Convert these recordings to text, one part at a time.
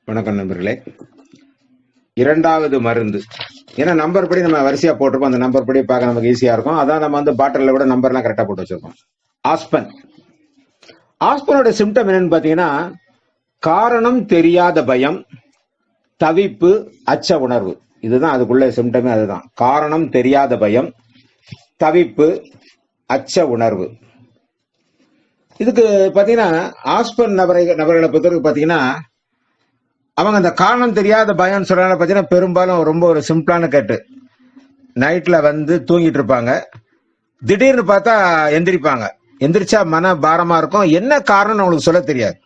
வணக்கம் நண்பர்களே. இரண்டாவது மருந்து. ஏன்னா நம்பர் படி நம்ம வரிசையா போட்டிருப்போம். அந்த நம்பர் படி பார்க்க நமக்கு ஈஸியா இருக்கும். அதான் நம்ம வந்து பாட்டில கூட நம்பர்லாம் கரெக்டா போட்டு வச்சிருக்கோம். ஆஸ்பன். ஆஸ்பனோட சிம்டம் என்னன்னு பாத்தீங்கன்னா, காரணம் தெரியாத பயம், தவிப்பு, அச்ச உணர்வு. இதுதான் அதுக்குள்ள சிம்டமே. அதுதான் காரணம் தெரியாத பயம், தவிப்பு, அச்ச உணர்வு. இதுக்கு பாத்தீங்கன்னா ஆஸ்பன் நபர்களை பொறுத்தவரைக்கும் பாத்தீங்கன்னா, அவங்க அந்த காரணம் தெரியாத பயம் சொல்றாங்க பாத்தீங்கன்னா, பெரும்பாலும் ரொம்ப ஒரு சிம்பிளான கேட்டு. நைட்ல வந்து தூங்கிட்டு இருப்பாங்க, திடீர்னு பார்த்தா எந்திரிப்பாங்க. எந்திரிச்சா மன பாரமா இருக்கும். என்ன காரணம்னு அவங்களுக்கு சொல்ல தெரியாது.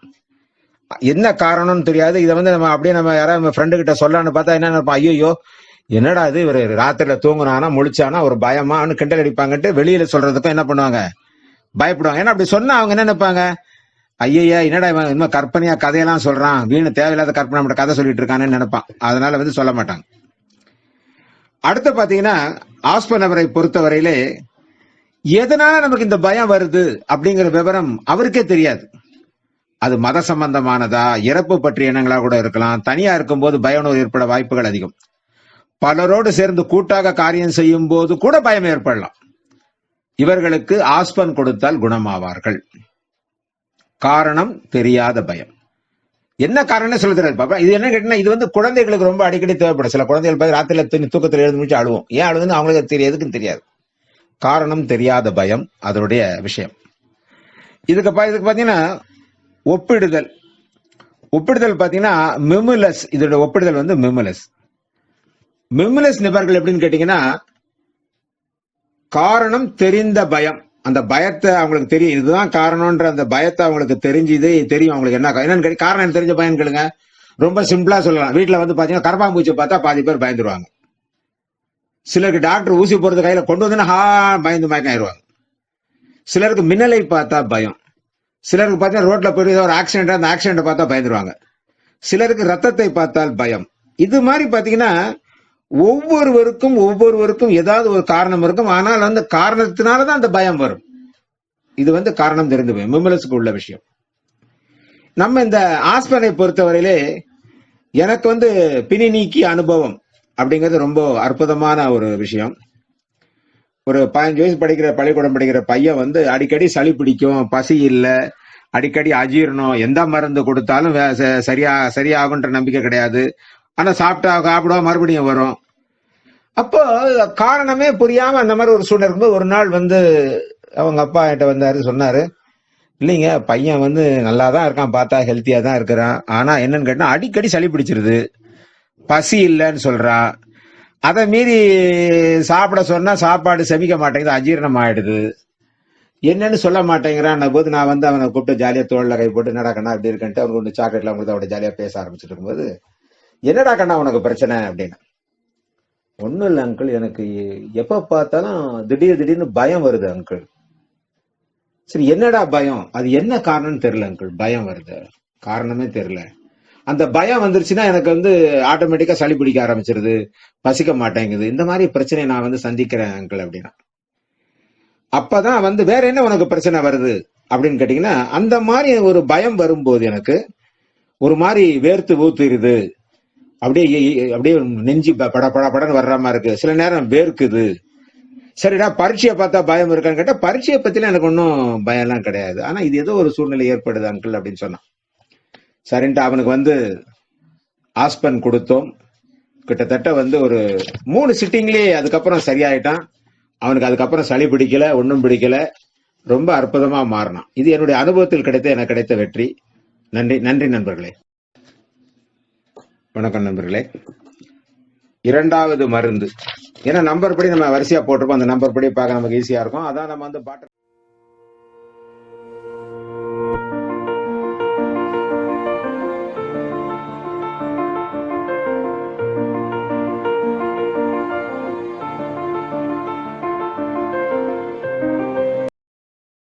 என்ன காரணம்னு தெரியாது. இதை வந்து நம்ம அப்படியே நம்ம யாராவது ஃப்ரெண்டு கிட்ட சொல்லலான்னு பார்த்தா என்ன நினைப்போம், ஐயோ என்னடா இது இவர் ராத்திரில தூங்குனானா முழிச்சானா ஒரு பயமான்னு கிண்டல் அடிப்பாங்கன்ட்டு வெளியில சொல்றதுக்கும் என்ன பண்ணுவாங்க, பயப்படுவாங்க. ஏன்னா அப்படி சொன்னா அவங்க என்ன நினைப்பாங்க, ஐயா என்னடா இவன் இன்னும் கற்பனையா கதையெல்லாம் சொல்றான், வீணு தேவையில்லாத கற்பனை மட்டும் கதை சொல்லிட்டு இருக்கான்னு நினைப்பான். அதனால வந்து சொல்ல மாட்டாங்க. அடுத்து பாத்தீங்கன்னா, ஆஸ்பன் நபரை பொறுத்தவரையிலே எதனால நமக்கு இந்த பயம் வருது அப்படிங்கிற விவரம் அவருக்கே தெரியாது. அது மத சம்பந்தமானதா, இறப்பு பற்றிய எண்ணங்களா கூட இருக்கலாம். தனியா இருக்கும்போது பய உணர்வு ஏற்பட வாய்ப்புகள் அதிகம். பலரோடு சேர்ந்து கூட்டாக காரியம் செய்யும் போது கூட பயம் ஏற்படலாம். இவர்களுக்கு ஆஸ்பன் கொடுத்தால் குணமாவார்கள். காரணம் தெரியாத பயம். என்ன காரணம் சொல்ல தெரியாது பாப்பா. இது என்ன கேட்டீங்கன்னா, இது வந்து குழந்தைகளுக்கு ரொம்ப அடிக்கடி தேவைப்படும். சில குழந்தைகள் பார்த்து ராத்திரில தூக்கத்தில் எழுந்து முடிச்சு அழுவோம். ஏன் அழுதுன்னு அவங்களுக்கு தெரியாது, எதுக்குன்னு தெரியாது. காரணம் தெரியாத பயம் அதனுடைய விஷயம். இதுக்கு பாத்தீங்கன்னா ஒப்பிடுதல். ஒப்பிடுதல் பாத்தீங்கன்னா மெமுலஸ். இதோட ஒப்பிடுதல் வந்து மெமுலஸ். மெமுலஸ் நிபர்கள் எப்படின்னு கேட்டீங்கன்னா, காரணம் தெரிந்த பயம். அந்த பயத்தை அவங்களுக்கு தெரியும், இதுதான் காரணம்ன்ற அந்த பயத்தை அவங்களுக்கு தெரிஞ்சது தெரியும். அவங்களுக்கு என்ன என்னன்னு காரணம் தெரிஞ்ச பயம் கேளுங்க. ரொம்ப சிம்பிளா சொல்லலாம். வீட்டுல வந்து பாத்தீங்கன்னா கரப்பாம்பூச்சி பார்த்தா பாதி பேர் பயந்துருவாங்க. சிலருக்கு டாக்டர் ஊசி போறது கையில கொண்டு வந்து பயந்து மயக்கம் ஆயிடுவாங்க. சிலருக்கு மின்னலை பார்த்தா பயம். சிலருக்கு பார்த்தா ரோட்ல போய் ஒரு ஆக்சிடென்ட், அந்த ஆக்சிடென்ட் பார்த்தா பயந்துருவாங்க. சிலருக்கு ரத்தத்தை பார்த்தால் பயம். இது மாதிரி பாத்தீங்கன்னா ஒவ்வொருவருக்கும் ஏதாவது ஒரு காரணம் இருக்கும். ஆனால் அந்த காரணத்தினாலதான் அந்த பயம் வரும். இது வந்து காரணம் தெரிந்து பயம், மெமுலஸுக்கு உள்ள விஷயம். நம்ம இந்த ஆஸ்பனை பொறுத்தவரையிலே எனக்கு வந்து பிணி நீக்கி அனுபவம் அப்படிங்கிறது ரொம்ப அற்புதமான ஒரு விஷயம். ஒரு 15 வயசு பள்ளிக்கூடம் படிக்கிற பையன் வந்து அடிக்கடி சளி பிடிக்கும், பசி இல்லை, அடிக்கடி அஜீரணம், எந்த மருந்து கொடுத்தாலும் சரியாகுன்ற நம்பிக்கை கிடையாது. ஆனா சாப்பிடுவா மறுபடியும் வரும். அப்போ காரணமே புரியாம அந்த மாதிரி ஒரு சூழ்நிலை இருக்கும்போது ஒரு நாள் வந்து அவங்க அப்பா கிட்ட வந்தாரு, சொன்னாரு, இல்லைங்க பையன் வந்து நல்லா தான் இருக்கான், பார்த்தா ஹெல்த்தியா தான் இருக்கிறான். ஆனா என்னன்னு கேட்டா அடிக்கடி சளி பிடிச்சிருது, பசி இல்லைன்னு சொல்றான். அதை மீறி சாப்பிட சொன்னா சாப்பாடு செமிக்க மாட்டேங்குது, அஜீரணம் ஆயிடுது. என்னன்னு சொல்ல மாட்டேங்கிறான் போது நான் வந்து அவனை கூப்பிட்டு ஜாலியா தோல்ல கை போட்டு, என்னடா கண்ணா இப்படி இருக்கன்ட்டு அவனுக்கு ஒன்று சாக்லேட்லாம் கொடுத்து அவட ஜாலியா பேச ஆரம்பிச்சுட்டு இருக்கும்போது, என்னடா கண்ணா உனக்கு பிரச்சனை அப்படின்னு. ஒண்ணும் இல்லை அங்கிள், எனக்கு எப்ப பார்த்தாலும் திடீர்னு பயம் வருது அங்கிள். சரி என்னடா பயம், அது என்ன காரணம்னு தெரியல அங்கிள், பயம் வருது, காரணமே தெரியல. அந்த பயம் வந்துருச்சுன்னா எனக்கு வந்து ஆட்டோமேட்டிக்கா சளி பிடிக்க ஆரம்பிச்சிருது, பசிக்க மாட்டேங்குது, இந்த மாதிரி பிரச்சனையை நான் வந்து சந்திக்கிறேன் அங்கிள் அப்படின்னா. அப்பதான் வந்து வேற என்ன உனக்கு பிரச்சனை வருது அப்படின்னு கேட்டீங்கன்னா, அந்த மாதிரி ஒரு பயம் வரும்போது எனக்கு ஒரு மாதிரி வேர்த்து ஊத்துருது, அப்படியே அப்படியே நெஞ்சு படன்னு வர்ற மாதிரி இருக்கு, சில நேரம் வேர்க்குது. சரிடா பரீட்சையை பார்த்தா பயம் இருக்கான்னு கேட்டா, பரீட்சையை பத்திலாம் எனக்கு ஒன்றும் பயம் எல்லாம் கிடையாது, ஆனா இது ஏதோ ஒரு சூழ்நிலை ஏற்படுது அங்கிள் அப்படின்னு சொன்னான். சரின்ட்டு அவனுக்கு வந்து ஆஸ்பன் கொடுத்தோம். கிட்டத்தட்ட வந்து ஒரு 3 சிட்டிங்லயே அதுக்கப்புறம் சரியாயிட்டான். அவனுக்கு அதுக்கப்புறம் சளி பிடிக்கல, ஒன்றும் பிடிக்கல, ரொம்ப அற்புதமா மாறினான். இது என்னுடைய அனுபவத்தில் எனக்கு கிடைத்த வெற்றி. நன்றி நன்றி நண்பர்களே. வணக்கம் நண்பர்களே. இரண்டாவது மருந்து. ஏன்னா நம்பர் படி நம்ம வரிசையா போட்டிருப்போம். அந்த நம்பர் படி பார்க்க நமக்கு ஈஸியா இருக்கும். அதான் நம்ம வந்து